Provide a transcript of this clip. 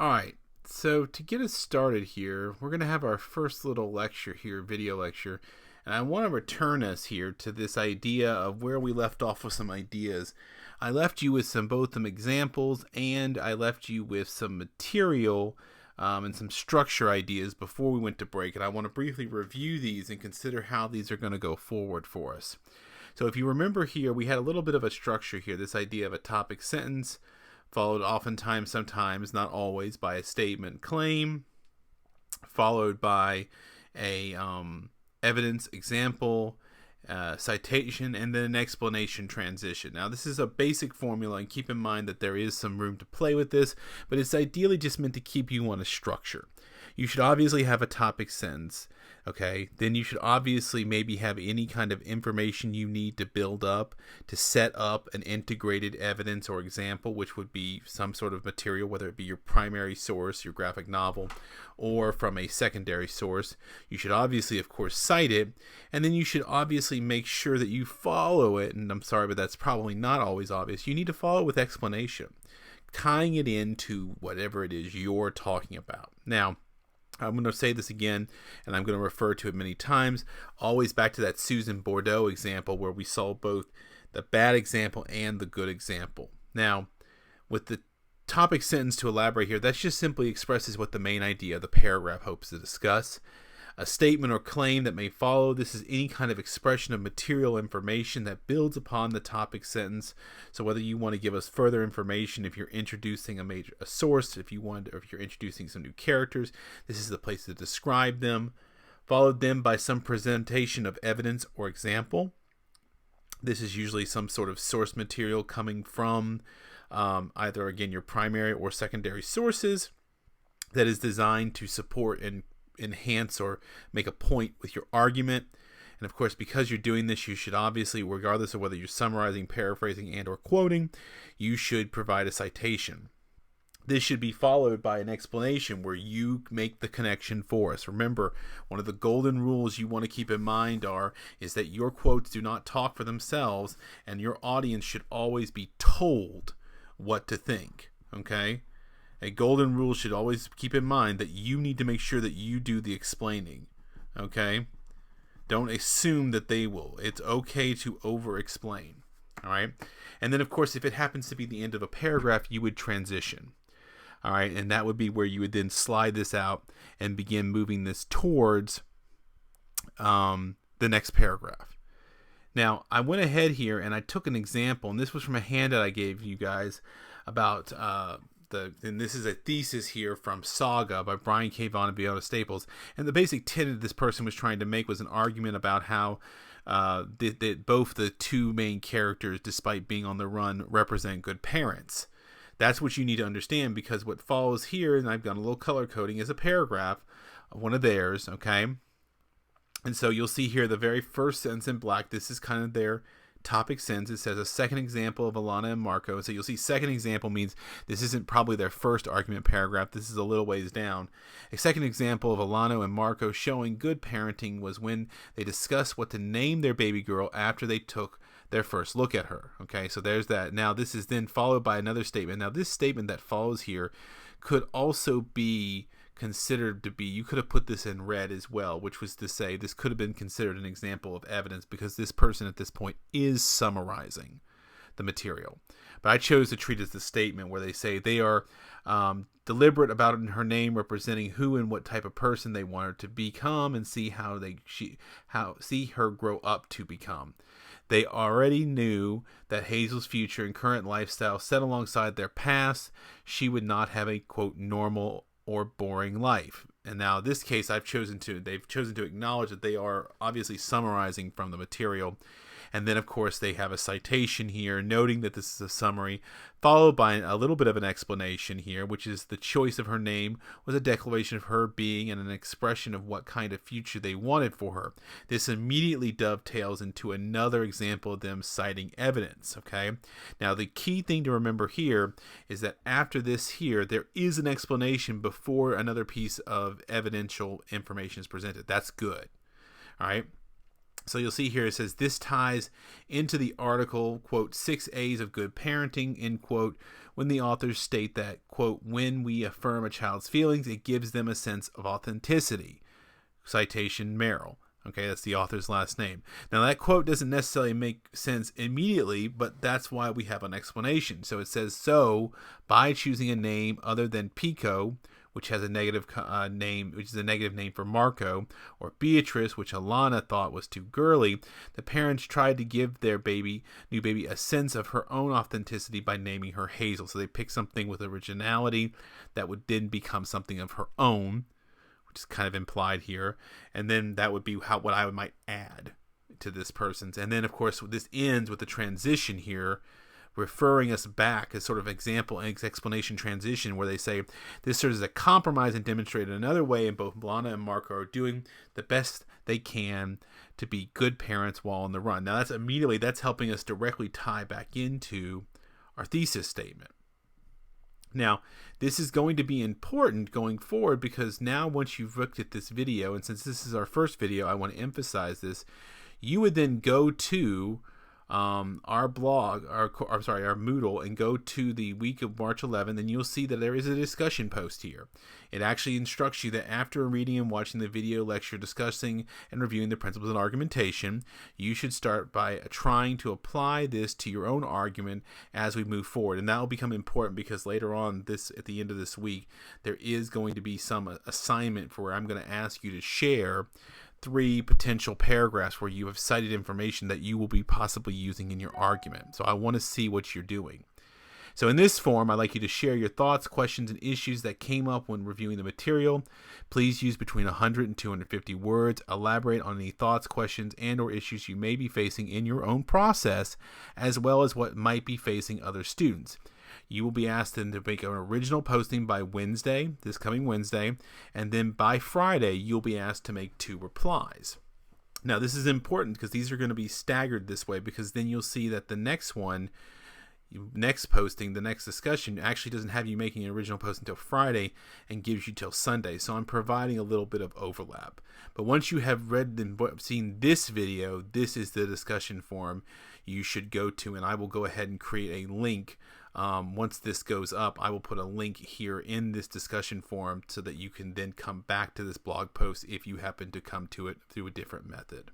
Alright, so to get us started here, we're going to have our first little lecture here, video lecture, and I want to return us here to this idea of where we left off with some ideas. I left you with both some examples, and I left you with some material and some structure ideas before we went to break, and I want to briefly review these and consider how these are going to go forward for us. So if you remember here, we had a little bit of a structure here, this idea of a topic sentence, followed oftentimes, sometimes, not always, by a statement claim, followed by a evidence example, citation, and then an explanation transition. Now, this is a basic formula, and keep in mind that there is some room to play with this, but it's ideally just meant to keep you on a structure. You should obviously have a topic sentence, okay? Then you should obviously maybe have any kind of information you need to build up to set up an integrated evidence or example, which would be some sort of material, whether it be your primary source, your graphic novel, or from a secondary source. You should obviously, of course, cite it, and then you should obviously make sure that you follow it, and I'm sorry, but that's probably not always obvious. You need to follow it with explanation, tying it into whatever it is you're talking about. Now, I'm going to say this again, and I'm going to refer to it many times, always back to that Susan Bordeaux example where we saw both the bad example and the good example. Now, with the topic sentence to elaborate here, that just simply expresses what the main idea of the paragraph hopes to discuss. A statement or claim that may follow. This is any kind of expression of material information that builds upon the topic sentence. So whether you want to give us further information, if you're introducing a source, if you're introducing some new characters, this is the place to describe them. Followed then by some presentation of evidence or example. This is usually some sort of source material coming from either, again, your primary or secondary sources that is designed to support and enhance or make a point with your argument. And of course, because you're doing this, you should obviously, regardless of whether you're summarizing, paraphrasing, and or quoting, you should provide a citation. This should be followed by an explanation where you make the connection for us. Remember, one of the golden rules you want to keep in mind is that your quotes do not talk for themselves, and your audience should always be told what to think. Okay? A golden rule should always keep in mind that you need to make sure that you do the explaining, okay? Don't assume that they will. It's okay to over-explain, all right? And then, of course, if it happens to be the end of a paragraph, you would transition, all right? And that would be where you would then slide this out and begin moving this towards the next paragraph. Now, I went ahead here and I took an example, and this was from a handout I gave you guys about and this is a thesis here from Saga by Brian K. Vaughan and Fiona Staples. And the basic tenet this person was trying to make was an argument about how that both the two main characters, despite being on the run, represent good parents. That's what you need to understand, because what follows here, and I've done a little color coding, is a paragraph of one of theirs, okay? And so you'll see here the very first sentence in black. This is kind of their topic sentence. It says a second example of Alana and Marco. So you'll see second example means this isn't probably their first argument paragraph. This is a little ways down. A second example of Alana and Marco showing good parenting was when they discussed what to name their baby girl after they took their first look at her. Okay, so there's that. Now this is then followed by another statement. Now this statement that follows here could also be considered to be, you could have put this in red as well, which was to say this could have been considered an example of evidence because this person at this point is summarizing the material. But I chose to treat it as a statement where they say they are deliberate about her name representing who and what type of person they want her to become, and see how see her grow up to become. They already knew that Hazel's future and current lifestyle set alongside their past, she would not have a, quote, normal or boring life. And now in this case, they've chosen to acknowledge that they are obviously summarizing from the material. And then, of course, they have a citation here noting that this is a summary, followed by a little bit of an explanation here, which is the choice of her name was a declaration of her being and an expression of what kind of future they wanted for her. This immediately dovetails into another example of them citing evidence, okay? Now, the key thing to remember here is that after this here, there is an explanation before another piece of evidential information is presented. That's good, all right? So you'll see here it says this ties into the article, quote, 6 A's of good parenting, end quote, when the authors state that, quote, when we affirm a child's feelings, it gives them a sense of authenticity. Citation Merrill. Okay, that's the author's last name. Now that quote doesn't necessarily make sense immediately, but that's why we have an explanation. So it says, so by choosing a name other than Pico, which has a negative name, which is a negative name for Marco, or Beatrice, which Alana thought was too girly, the parents tried to give their new baby a sense of her own authenticity by naming her Hazel. So they picked something with originality that would then become something of her own, which is kind of implied here. And then that would be what I might add to this person's. And then, of course, this ends with the transition here, referring us back as sort of example and explanation transition, where they say this serves as a compromise and demonstrated another way in both Lana and Marco are doing the best they can to be good parents while on the run. Now that's helping us directly tie back into our thesis statement. Now, this is going to be important going forward, because now once you've looked at this video, and since this is our first video, I want to emphasize this, you would then go to our blog, our Moodle, and go to the week of March 11th, and you'll see that there is a discussion post here. It actually instructs you that after reading and watching the video lecture discussing and reviewing the principles of argumentation, you should start by trying to apply this to your own argument as we move forward. And that will become important because later on, at the end of this week, there is going to be some assignment for where I'm going to ask you to share 3 potential paragraphs where you have cited information that you will be possibly using in your argument. So I want to see what you're doing. So in this form, I'd like you to share your thoughts, questions, and issues that came up when reviewing the material. Please use between 100 and 250 words. Elaborate on any thoughts, questions, and or issues you may be facing in your own process, as well as what might be facing other students. You will be asked then to make an original posting by Wednesday, this coming Wednesday, and then by Friday, you'll be asked to make 2 replies. Now, this is important because these are going to be staggered this way, because then you'll see that the next posting, the next discussion, actually doesn't have you making an original post until Friday and gives you till Sunday. So I'm providing a little bit of overlap. But once you have read and seen this video, this is the discussion forum you should go to, and I will go ahead and create a link. Once this goes up, I will put a link here in this discussion forum so that you can then come back to this blog post if you happen to come to it through a different method.